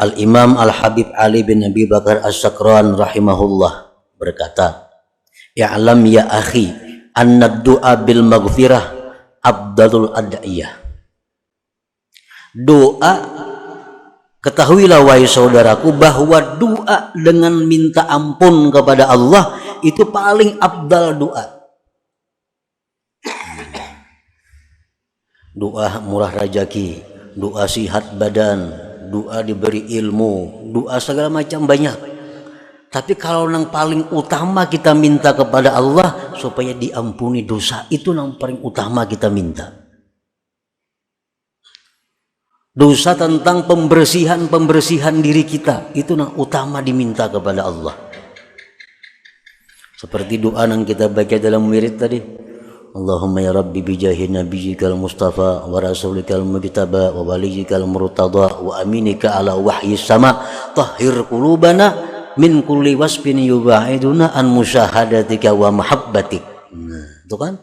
Al-Imam Al-Habib Ali bin Abi Bakar As-Sakran rahimahullah berkata, "I'lam ya akhi, anna du'a bil maghfirah afdalul ad'iyah." Doa, ketahuilah wahai saudaraku bahwa doa dengan minta ampun kepada Allah itu paling afdal doa. Doa murah rezeki, doa sihat badan, doa diberi ilmu, doa segala macam banyak. Tapi kalau yang paling utama kita minta kepada Allah supaya diampuni dosa, itu yang paling utama kita minta. Dosa tentang pembersihan diri kita, itu yang utama diminta kepada Allah. Seperti doa yang kita baca dalam wirid tadi, Allahumma ya Rabbi bijahi nabiyyikal mustafa wa rasulikal mujtaba wa waliyikal murtada wa aminika ala wahyi sama tahhir qulubana min kulli wasfin yubaiduna an musyahadatika wa mahabbatik. Nah, itu kan,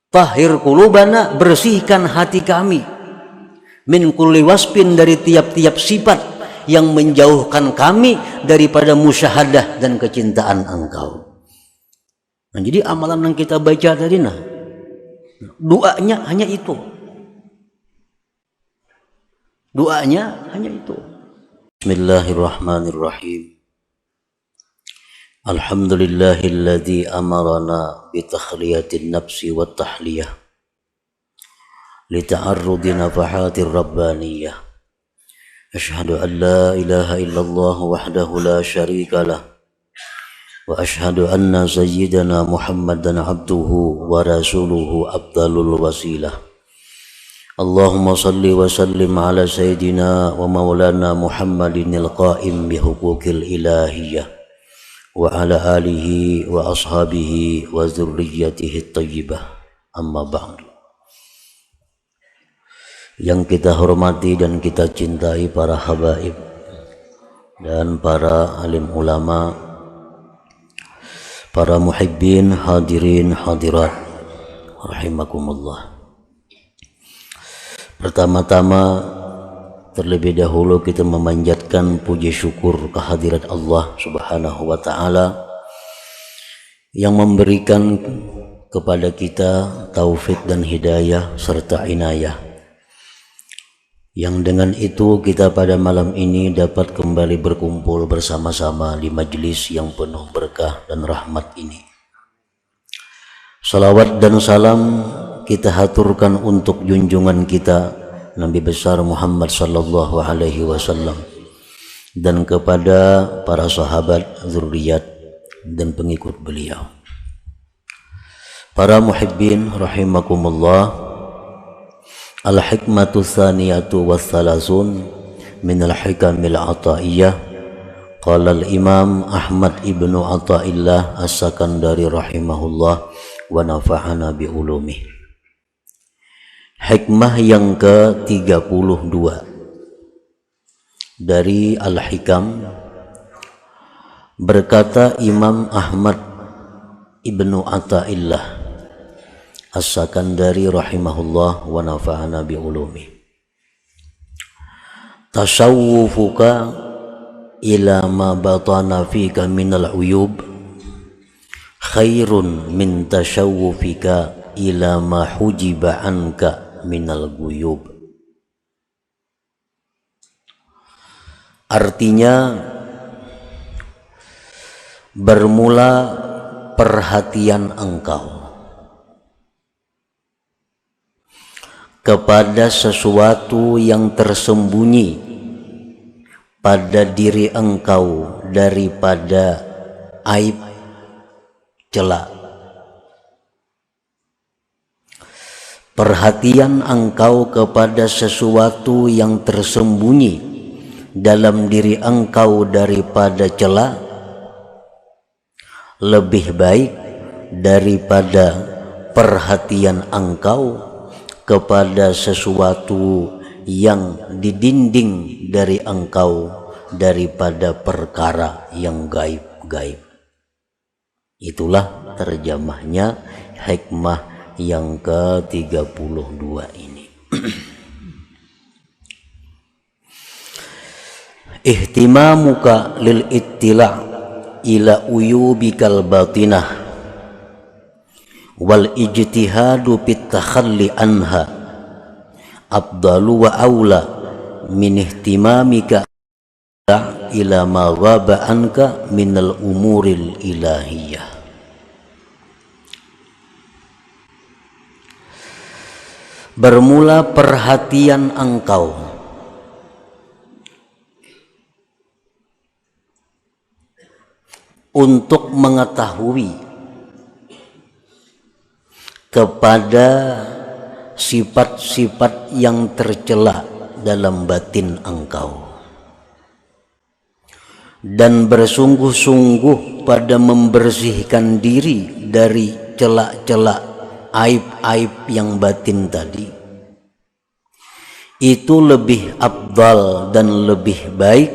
tahhir qulubana, bersihkan hati kami, min kulli wasfin, dari tiap-tiap sifat yang menjauhkan kami daripada musyahadah dan kecintaan Engkau. Nah, jadi amalan yang kita baca tadi, doanya hanya itu. Doanya hanya itu. Bismillahirrahmanirrahim. Alhamdulillahilladzi amarana bi takhliyatin nafsi wa tahliyah li ta'arrudi nafahatir rabbaniyah. Asyhadu an la ilaha illallah wahdahu la syarika lah. Wa ashhadu anna sayyidana Muhammadan abduhu wa rasuluhu afdalul wasilah. Allahumma salli wa sallim ala sayyidina wa maulana Muhammadin al-qa'im bihuquqil ilahiyah wa ala alihi wa ashabihi wa dzurriyyatihi thayyibah. Amma ba'du. Yang kita hormati dan kita cintai para habaib dan para alim ulama, para muhibbin, hadirin, hadirat, rahimakumullah. Pertama-tama, terlebih dahulu kita memanjatkan puji syukur kehadirat Allah Subhanahu wa Ta'ala yang memberikan kepada kita taufik dan hidayah serta inayah, yang dengan itu kita pada malam ini dapat kembali berkumpul bersama-sama di majelis yang penuh berkah dan rahmat ini. Salawat dan salam kita haturkan untuk junjungan kita Nabi besar Muhammad sallallahu alaihi wasallam dan kepada para sahabat, zuriat dan pengikut beliau. Para muhibbin rahimakumullah, al-hikmatu tsaniyatu wassalasun min al-hikamil ataiyah. Qala al-imam Ahmad ibnu Athaillah As-Sakandari rahimahullah wa nafa'ana bi ulumih. Hikmah yang ke-32 dari Al-Hikam, berkata Imam Ahmad ibnu Athaillah As-Sakandari rahimahullah wa nafa'ana bi ulumi. Tasawwufuka ila ma batana fika minal uyub khairun min tasawwufika ila ma hujiba anka minal guyub. Artinya, bermula perhatian engkau kepada sesuatu yang tersembunyi pada diri engkau daripada aib, celah. Perhatian engkau kepada sesuatu yang tersembunyi dalam diri engkau daripada celah lebih baik daripada perhatian engkau kepada sesuatu yang didinding dari engkau daripada perkara yang gaib-gaib. Itulah terjemahnya hikmah yang ke-32 ini. ihtimamuka lil ittila' ila uyubikal batinah wal ijtihadu fit takhalli anha afdalu wa aula min ihtimamika ila ma ghaba anka minal umuril ilahiyah. Bermula perhatian engkau untuk mengetahui kepada sifat-sifat yang tercela dalam batin engkau, dan bersungguh-sungguh pada membersihkan diri dari celak-celak aib-aib yang batin tadi, itu lebih afdal dan lebih baik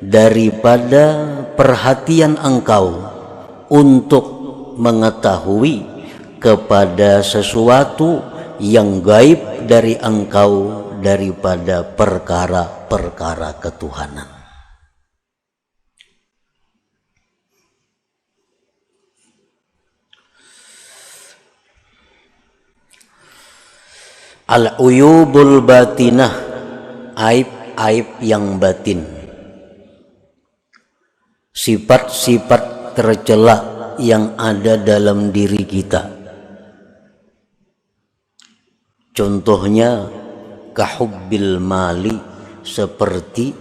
daripada perhatian engkau untuk mengetahui kepada sesuatu yang gaib dari engkau daripada perkara-perkara ketuhanan. Al-uyubul batinah, aib-aib yang batin, sifat-sifat tercela yang ada dalam diri kita. Contohnya kahubbil mali, seperti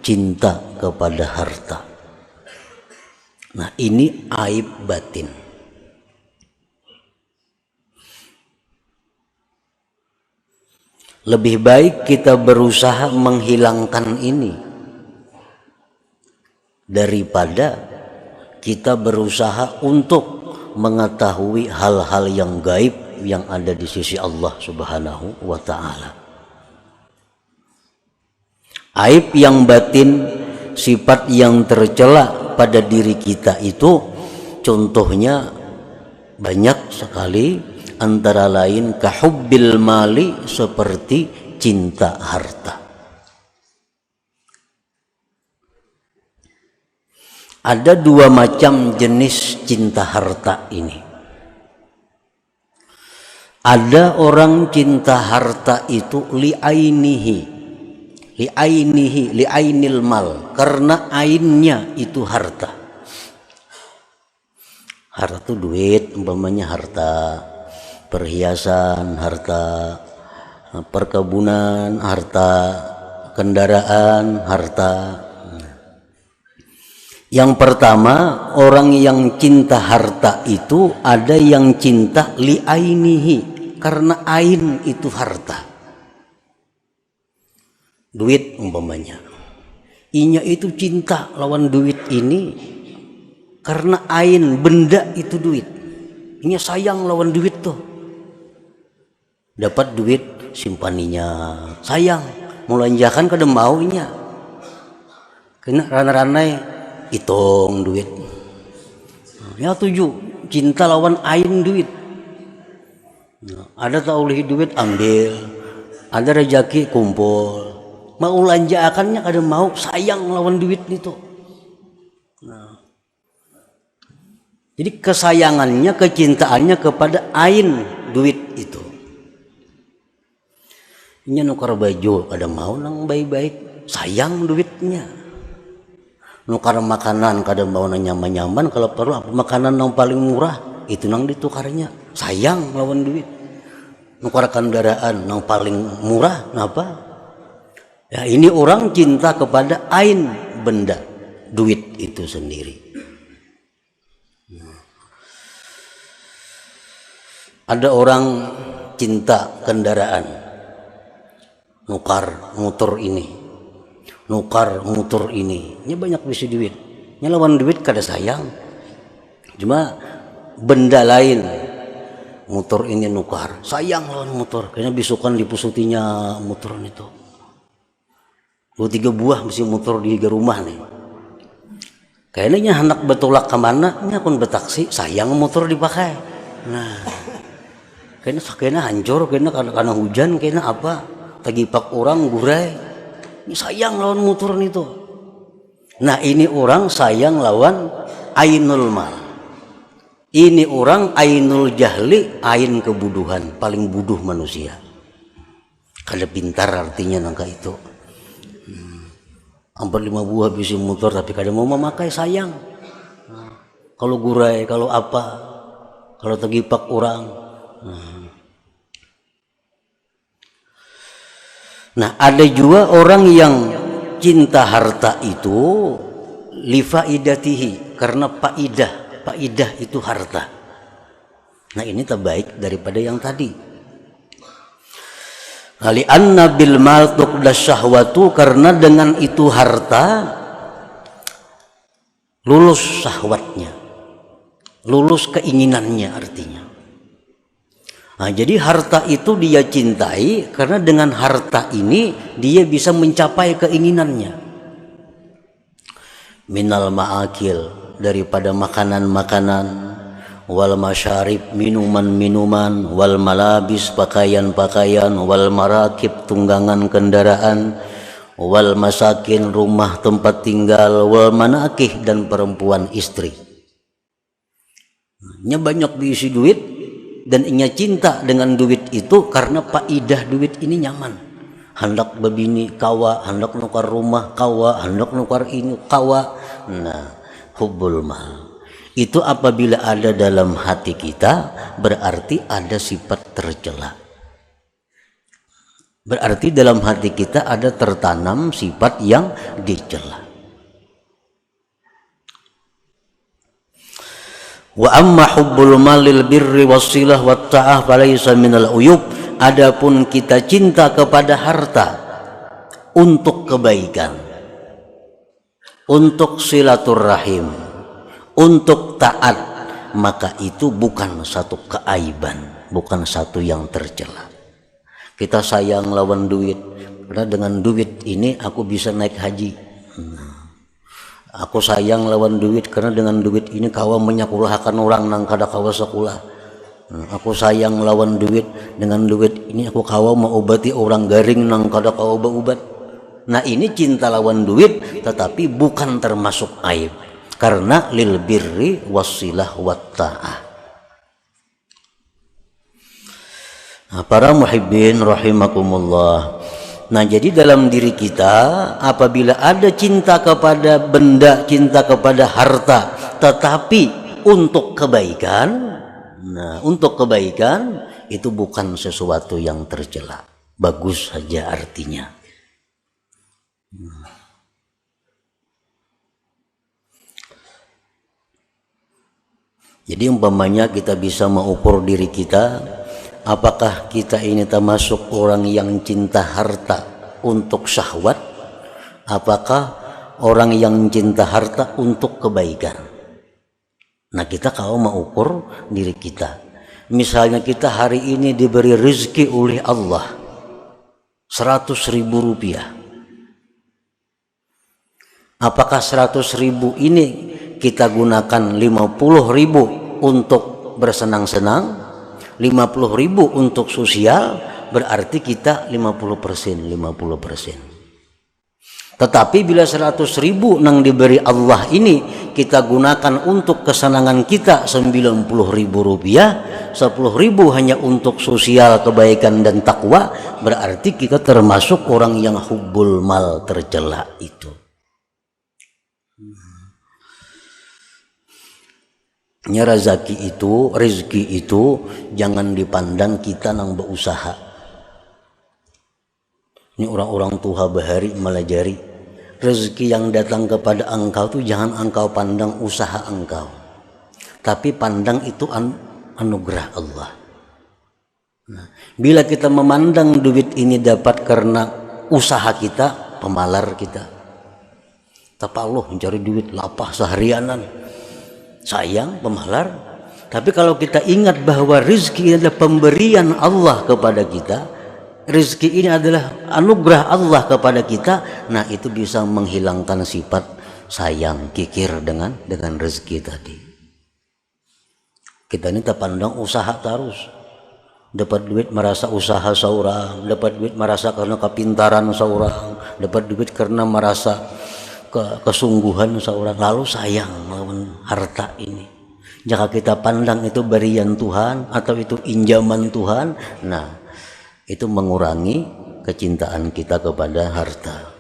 cinta kepada harta. Nah, ini aib batin. Lebih baik kita berusaha menghilangkan ini daripada kita berusaha untuk mengetahui hal-hal yang gaib yang ada di sisi Allah Subhanahu wa ta'ala. Aib yang batin, sifat yang tercela pada diri kita itu contohnya banyak sekali, antara lain kahubbil mali, seperti cinta harta. Ada dua macam jenis cinta harta ini. Ada orang cinta harta itu li'ainihi, li'ainil mal, karena ainnya itu harta. Harta itu duit, umpamanya harta perhiasan, harta perkebunan, harta kendaraan, harta. Yang pertama, orang yang cinta harta itu ada yang cinta li'ainihi, karena ain itu harta. Duit umpamanya, inya itu cinta lawan duit ini karena ain, benda itu duit. Inya sayang lawan duit tuh. Dapat duit simpaninya, sayang, mulanjakan kada maunya, kena ranai-ranai hitung duit. Ya tuju, cinta lawan ain duit. Ada tak oleh duit ambil, ada rezeki kumpul, mau lanjakannya kada mau, sayang lawan duit itu. Nah, jadi kesayangannya, kecintaannya kepada ain duit itu. Nya nukar baju kada mau nang baik-baik, sayang duitnya. Nukar makanan kada mau nang nyaman-nyaman, kalau perlu apa makanan yang paling murah itu nang ditukarnya, sayang lawan duit. Nukar kendaraan yang paling murah, kenapa? Ya ini orang cinta kepada ain, benda, duit itu sendiri. Ada orang cinta kendaraan, nukar motor ini, nukar motor ini, ini banyak bisi duit. Ini lawan duit kada sayang, cuma benda lain, motor ini nukar, sayang lawan motor, kayaknya bisukan dipusutinya motor itu. 2-3 buah mesti motor di rumah nih. Kayaknya anak betulak kemana, ini akun betaksi, sayang motor dipakai. Nah, kayaknya hancur, kayaknya karena hujan, kayaknya apa? Tagipak orang gurai, sayang lawan muturan itu. Nah ini orang sayang lawan ainul mal. Ini orang ainul jahli, ain kebuduhan, paling buduh manusia. Kada pintar artinya nangka itu. Hampir 5 buah bisi motor tapi kada mau memakai, sayang. Kalau gurai, kalau apa, kalau tegipak orang. Nah ada juga orang yang cinta harta itu lifaidatihi, karena faidah itu harta. Nah ini terbaik daripada yang tadi. Ali anna bil mal tuqdas syahwatu, karena dengan itu harta lulus syahwatnya, lulus keinginannya artinya. Nah, jadi harta itu dia cintai karena dengan harta ini dia bisa mencapai keinginannya. Minal ma'akil, daripada makanan-makanan, wal masyarib, minuman-minuman, wal malabis, pakaian-pakaian, wal marakib, tunggangan kendaraan, wal masakin, rumah tempat tinggal, wal manakih, dan perempuan istri. Nya banyak diisi duit dan inya cinta dengan duit itu karena faidah duit ini nyaman. Hendak babini kawa, hendak nukar rumah kawa, hendak nukar ini kawa. Nah, hubbul mal itu apabila ada dalam hati kita berarti ada sifat tercela. Berarti dalam hati kita ada tertanam sifat yang dicela. Wa amma hubbul malil birri wassilah wat ta'ah falaysa minal uyub. Adapun kita cinta kepada harta untuk kebaikan, untuk silaturrahim, untuk taat, maka itu bukan satu keaiban, bukan satu yang tercela. Kita sayang lawan duit karena dengan duit ini aku bisa naik haji. Aku sayang lawan duit karena dengan duit ini kawa menyakulahkan orang nang kada kawa sekolah. Aku sayang lawan duit, dengan duit ini aku kawa mengobati orang garing nang kada kawa berobat. Nah ini cinta lawan duit tetapi bukan termasuk aib, karena lil birri wassilah wat ta'ah. Nah, para muhibbin rahimakumullah. Nah jadi dalam diri kita apabila ada cinta kepada benda, cinta kepada harta, tetapi untuk kebaikan, nah untuk kebaikan itu bukan sesuatu yang tercela, bagus saja artinya. Jadi umpamanya kita bisa mengukur diri kita, apakah kita ini termasuk orang yang cinta harta untuk syahwat? Apakah orang yang cinta harta untuk kebaikan? Nah kita kalau mengukur diri kita, misalnya kita hari ini diberi rezeki oleh Allah 100.000 rupiah. Apakah 100.000 ini kita gunakan 50.000 untuk bersenang-senang, 50.000 untuk sosial, berarti kita 50%. Tetapi bila 100.000 nang diberi Allah ini kita gunakan untuk kesenangan kita 90.000 rupiah, 10.000 hanya untuk sosial, kebaikan dan takwa, berarti kita termasuk orang yang hubbul mal tercela itu. Rezeki itu jangan dipandang kita nang berusaha. Ini orang-orang tua bahari melajari rezeki yang datang kepada engkau itu jangan engkau pandang usaha engkau, tapi pandang itu anugerah Allah. Nah, bila kita memandang duit ini dapat karena usaha kita, pemalar kita. Tapi Allah mencari duit lapah seharianan, sayang pemalar. Tapi kalau kita ingat bahwa rezeki adalah pemberian Allah kepada kita, rezeki ini adalah anugerah Allah kepada kita, nah itu bisa menghilangkan sifat sayang, kikir dengan rezeki tadi. Kita ini terpandang usaha terus. Dapat duit merasa usaha seorang, dapat duit merasa karena kepintaran seorang, dapat duit karena merasa kesungguhan seorang, lalu sayang melawan harta ini. Jika kita pandang itu berian Tuhan atau itu injaman Tuhan, nah itu mengurangi kecintaan kita kepada harta.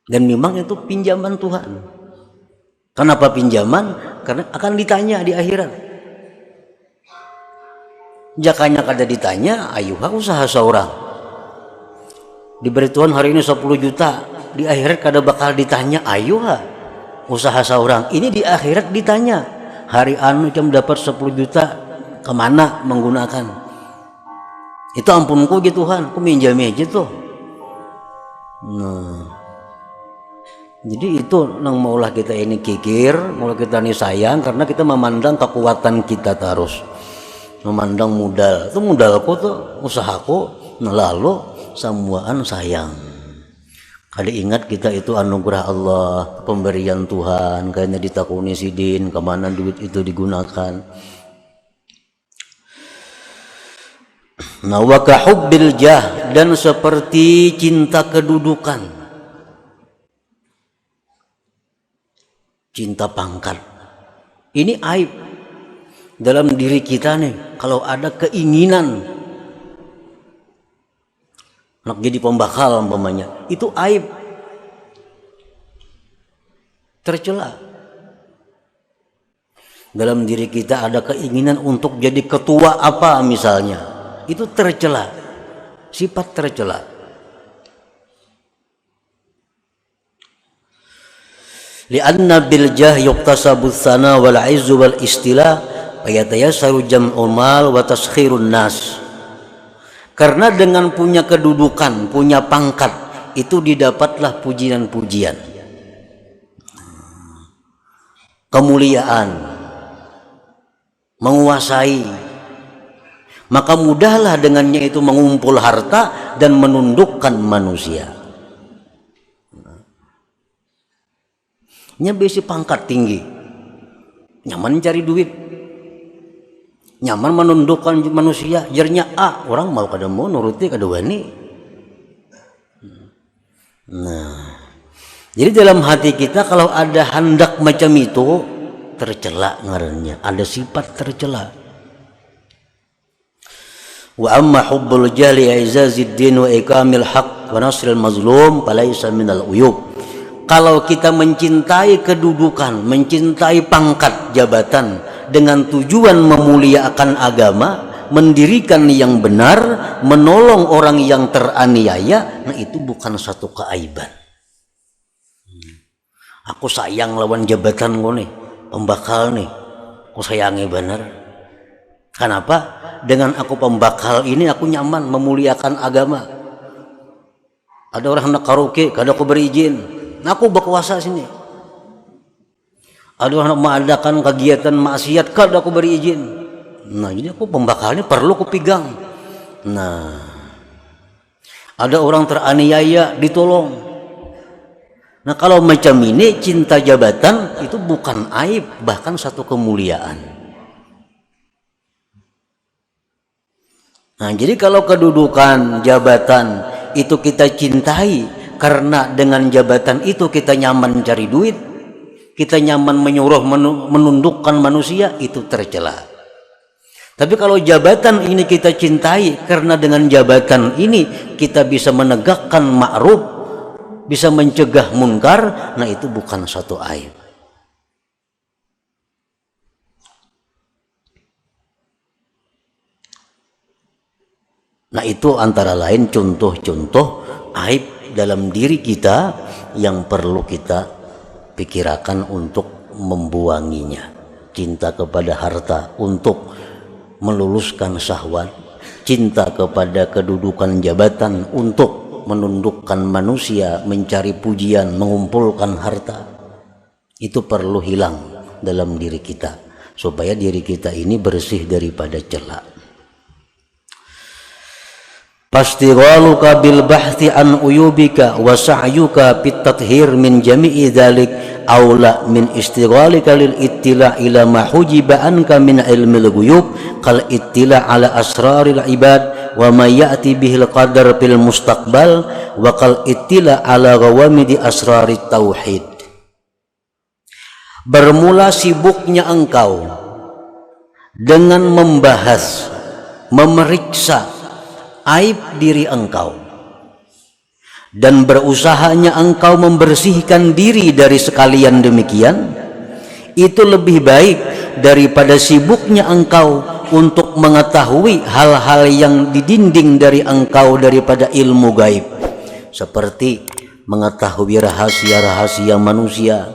Dan memang itu pinjaman Tuhan. Kenapa pinjaman? Karena akan ditanya di akhirat. Jakanya kada ditanya, ayuha usaha seorang. Diberi Tuhan hari ini 10 juta, di akhirat kada bakal ditanya, ayuha usaha seorang. Ini di akhirat ditanya, hari anu jam dapat 10 juta, kemana menggunakan? Itu ampunku gitu Tuhan, aku minjam aja tuh. Nah, jadi itu nang maulah kita ini kikir, maulah kita ini sayang, karena kita memandang kekuatan kita terus. Memandang modal, itu modalku tuh, usahaku, nah lalu semuaan sayang. Kali ingat kita itu anugerah Allah, pemberian Tuhan, kayaknya ditakuni sidin, kemana duit itu digunakan. Nah, wa kahubbil jah, dan seperti cinta kedudukan, cinta pangkat. Ini aib dalam diri kita nih. Kalau ada keinginan nak jadi pembakal umpamanya, itu aib, tercela. Dalam diri kita ada keinginan untuk jadi ketua apa misalnya, itu tercela, sifat tercela. Li'anna bil jah yuktasabu tsana wal izzu wal istila fayatayassaru jam'ul mal wa taskhirun nas. Karena dengan punya kedudukan, punya pangkat, itu didapatlah pujian-pujian, kemuliaan, menguasai. Maka mudahlah dengannya itu mengumpul harta dan menundukkan manusia. Nya besi pangkat tinggi, nyaman cari duit, nyaman menundukkan manusia, jernya orang mau kada mau nuruti kada wani. Nah, jadi dalam hati kita kalau ada hendak macam itu, tercela ngarannya, ada sifat tercela. Wa amma hubbul jali izazid din wa ikamil haq wa nasril mazlum falaysa minal uyub. Kalau kita mencintai kedudukan, mencintai pangkat jabatan dengan tujuan memuliakan agama, mendirikan yang benar, menolong orang yang teraniaya, nah itu bukan satu keaiban. Aku sayang lawan jabatan gue nih, pembakal nih, aku sayangi benar. Kenapa? Dengan aku pembakal ini aku nyaman memuliakan agama. Ada orang nak karaoke, kada aku berizin. Nah, aku berkuasa sini. Ada orang mengadakan kegiatan maksiat, kada aku beri izin. Nah, jadi aku pembakalnya perlu aku pegang. Nah, ada orang teraniaya, ditolong. Nah, kalau macam ini cinta jabatan itu bukan aib, bahkan satu kemuliaan. Nah, jadi kalau kedudukan jabatan itu kita cintai, karena dengan jabatan itu kita nyaman cari duit, kita nyaman menyuruh menundukkan manusia, itu tercela. Tapi kalau jabatan ini kita cintai karena dengan jabatan ini kita bisa menegakkan ma'ruf, bisa mencegah munkar, nah itu bukan satu aib. Nah itu antara lain contoh-contoh aib dalam diri kita yang perlu kita pikirkan untuk membuanginya. Cinta kepada harta untuk meluluskan syahwat, cinta kepada kedudukan jabatan untuk menundukkan manusia, mencari pujian, mengumpulkan harta, itu perlu hilang dalam diri kita supaya diri kita ini bersih daripada cela. Fastighaluka bil bahthi an uyubika wa sa'yuka fit tathhir min jami'i dzalik aula min istighalika lil ittila' ila ma hujiba anka min ilmil ghuyub kal ittila' ala asraril ibad wa ma ya'ti bihil qadar fil mustaqbal wa kal ittila' ala ghawamidi asrarit tauhid. Bermula sibuknya engkau dengan membahas, memeriksa aib diri engkau, dan berusahanya engkau membersihkan diri dari sekalian demikian, itu lebih baik daripada sibuknya engkau untuk mengetahui hal-hal yang didinding dari engkau daripada ilmu gaib, seperti mengetahui rahasia-rahasia manusia,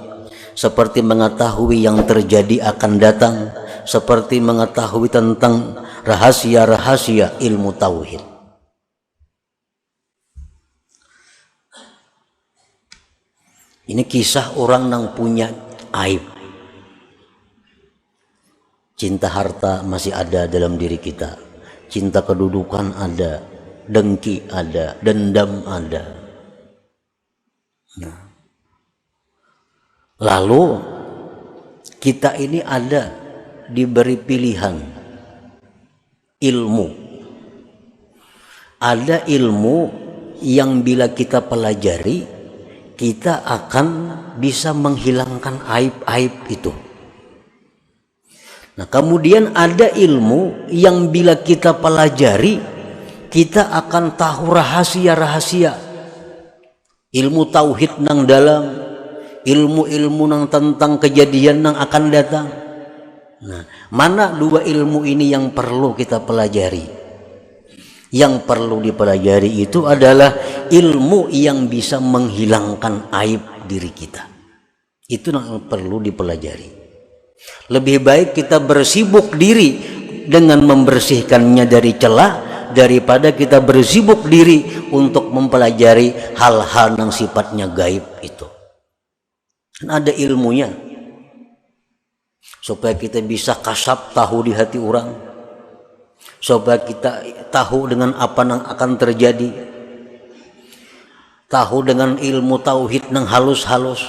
seperti mengetahui yang terjadi akan datang, seperti mengetahui tentang rahasia-rahasia ilmu tauhid. Ini kisah orang yang punya aib. Cinta harta masih ada dalam diri kita, cinta kedudukan ada, dengki ada, dendam ada. Nah, lalu kita ini ada diberi pilihan ilmu. Ada ilmu yang bila kita pelajari, kita akan bisa menghilangkan aib-aib itu. Nah, kemudian ada ilmu yang bila kita pelajari, kita akan tahu rahasia-rahasia. Ilmu tauhid nang dalam, ilmu-ilmu nang tentang kejadian nang akan datang. Nah, mana dua ilmu ini yang perlu kita pelajari? Yang perlu dipelajari itu adalah ilmu yang bisa menghilangkan aib diri kita. Itu yang perlu dipelajari. Lebih baik kita bersibuk diri dengan membersihkannya dari celah daripada kita bersibuk diri untuk mempelajari hal-hal yang sifatnya gaib itu. Kan ada ilmunya, supaya kita bisa kasab tahu di hati orang, supaya kita tahu dengan apa yang akan terjadi, tahu dengan ilmu tauhid yang halus-halus.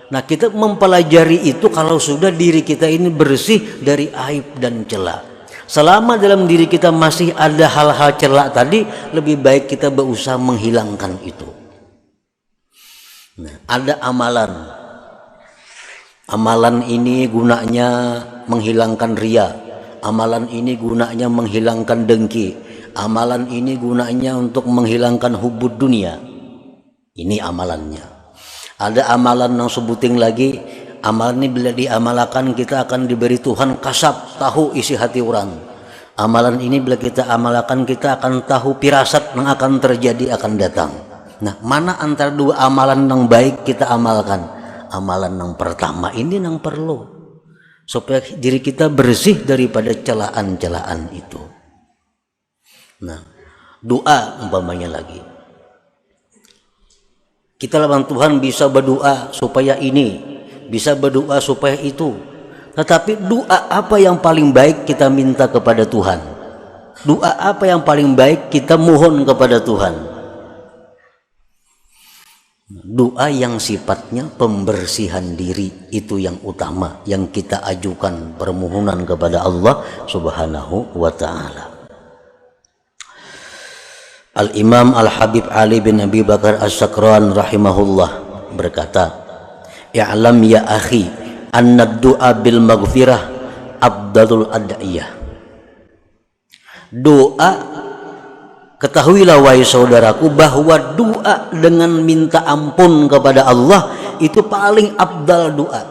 Nah, kita mempelajari itu kalau sudah diri kita ini bersih dari aib dan celah. Selama dalam diri kita masih ada hal-hal celah tadi, lebih baik kita berusaha menghilangkan itu. Nah, ada amalan. Amalan ini gunanya menghilangkan riya. Amalan ini gunanya menghilangkan dengki. Amalan ini gunanya untuk menghilangkan hubud dunia. Ini amalannya. Ada amalan yang sebuting lagi, amalan ini bila diamalkan kita akan diberi Tuhan kasab tahu isi hati orang. Amalan ini bila kita amalkan kita akan tahu firasat yang akan terjadi akan datang. Nah, mana antara dua amalan yang baik kita amalkan? Amalan yang pertama ini yang perlu, supaya diri kita bersih daripada celaan-celaan itu. Nah, doa umpamanya lagi. Kita lawan Tuhan bisa berdoa supaya ini, bisa berdoa supaya itu. Tetapi doa apa yang paling baik kita minta kepada Tuhan? Doa apa yang paling baik kita mohon kepada Tuhan? Doa yang sifatnya pembersihan diri itu yang utama, yang kita ajukan permohonan kepada Allah Subhanahu wa ta'ala. Al-Imam Al-Habib Ali bin Abi Bakar As-Sakran rahimahullah berkata, "I'lam ya akhi anna du'a bil maghfirah afdalul ad'iyah." Doa, ketahuilah wahai saudaraku bahwa doa dengan minta ampun kepada Allah itu paling afdal doa.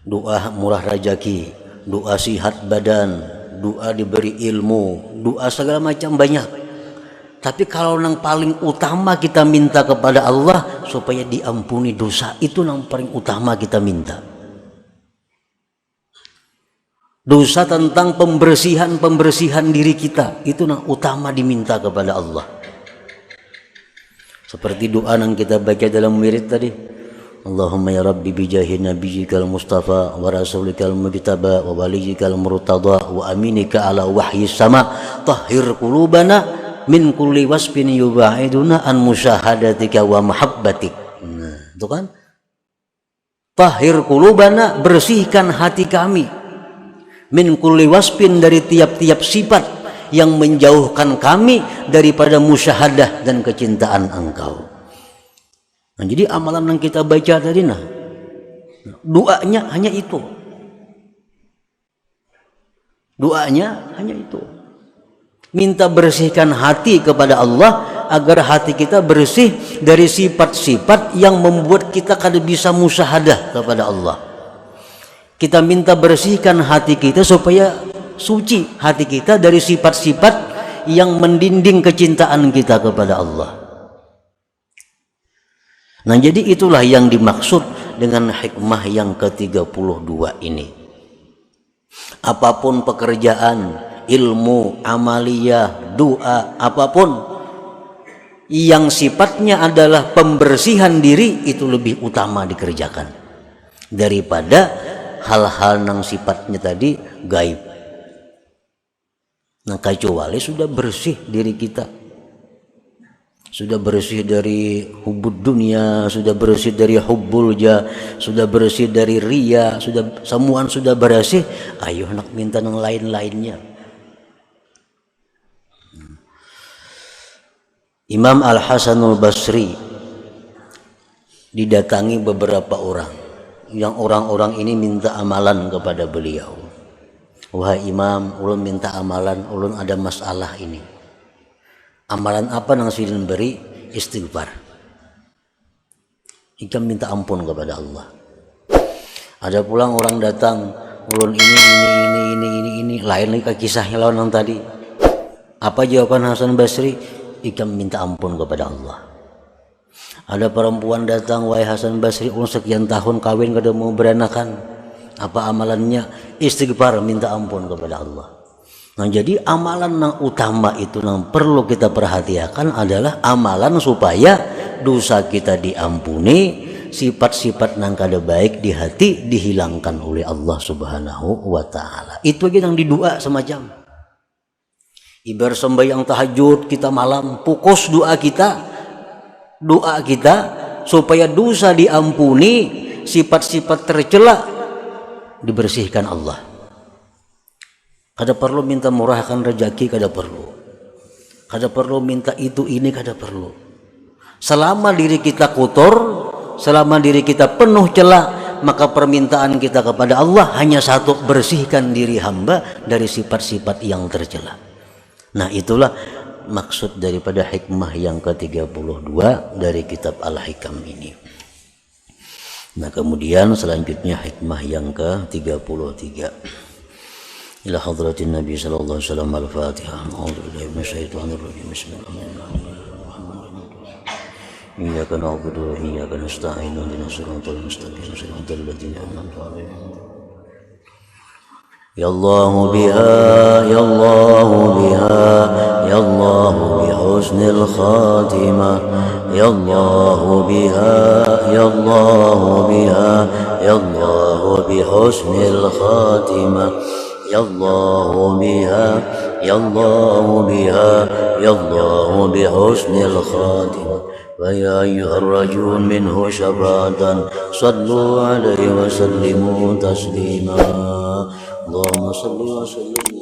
Doa murah rezeki, doa sihat badan, doa diberi ilmu, doa segala macam banyak. Tapi kalau yang paling utama kita minta kepada Allah supaya diampuni dosa, itu yang paling utama kita minta. Dosa tentang pembersihan diri kita, itu yang utama diminta kepada Allah. Seperti doa yang kita baca dalam wirid tadi, Allahumma ya Rabbi bijahi nabiyyikal mustafa wa rasulikal mujtaba wa waliyyikal murtada wa aminika ala wahyi sama tahhir qulubana min kulli wasfin yubaiduna an musyahadatika wa mahabbatik. Nah, itu kan? Tahhir qulubana, bersihkan hati kami, min kulli wasfin, dari tiap-tiap sifat yang menjauhkan kami daripada musyahadah dan kecintaan Engkau. Nah, jadi amalan yang kita baca tadi, nah, doanya hanya itu. Doanya hanya itu. Minta bersihkan hati kepada Allah agar hati kita bersih dari sifat-sifat yang membuat kita kada bisa musyahadah kepada Allah. Kita minta bersihkan hati kita supaya suci hati kita dari sifat-sifat yang mendinding kecintaan kita kepada Allah. Nah, jadi itulah yang dimaksud dengan hikmah yang ke-32 ini. Apapun pekerjaan, ilmu, amaliyah, doa, apapun yang sifatnya adalah pembersihan diri, itu lebih utama dikerjakan daripada hal-hal yang sifatnya tadi gaib. Nah, kecuali sudah bersih diri kita, sudah bersih dari hubud dunia, sudah bersih dari hubbul jah, sudah bersih dari riya, sudah semuaan sudah bersih, ayo nak minta yang lain-lainnya. Imam Al-Hasanul Basri didatangi beberapa orang, yang orang-orang ini minta amalan kepada beliau. Wahai Imam, ulun minta amalan, ulun ada masalah ini. Amalan apa yang sidin beri? Istighfar. Ikam minta ampun kepada Allah. Ada pulang orang datang, ulun ini, lain lagi kisahnya lawan yang tadi. Apa jawaban Hasan Basri? Ikam minta ampun kepada Allah. Ada perempuan datang, wahai Hasan Basri, ulun sekian tahun kawin kada mau beranakan. Apa amalannya? Istighfar, minta ampun kepada Allah. Nah, jadi amalan yang utama itu yang perlu kita perhatikan adalah amalan supaya dosa kita diampuni, sifat-sifat yang kada baik di hati dihilangkan oleh Allah Subhanahu wa taala. Itu aja yang didoa semacam. Ibarat sembahyang tahajud kita malam, fokus doa kita supaya dosa diampuni, sifat-sifat tercela dibersihkan Allah. Kada perlu minta murahkan rezeki, kada perlu. Kada perlu minta itu ini, kada perlu. Selama diri kita kotor, selama diri kita penuh celah, maka permintaan kita kepada Allah hanya satu, bersihkan diri hamba dari sifat-sifat yang tercela. Nah, itulah maksud daripada hikmah yang ke-32 dari kitab Al-Hikam ini. Nah, kemudian selanjutnya hikmah yang ke-33. Ila hadratin Nabi sallallahu alaihi wasallam. Al-Fatihah. A'udzubillahi minasyaitonir rajim. Bismillahirrahmanirrahim. Iyyaka na'budu wa iyyaka nasta'in. Ihdinas siratal mustaqim. Siratal ladzina an'amta 'alaihim. Ya Allah biha, ya Allah biha, ya Allah bi husnil khatimah. Ya Allah biha, ya Allah biha, ya Allah bi husnil khatimah. Ya Allah biha, ya Allah biha, ya Allah bi husnil khatimah. Wa ya ayyuhar rajul minhu syafatan, sallu alaihi wa sallimu taslima. Allahumma salli wa sallim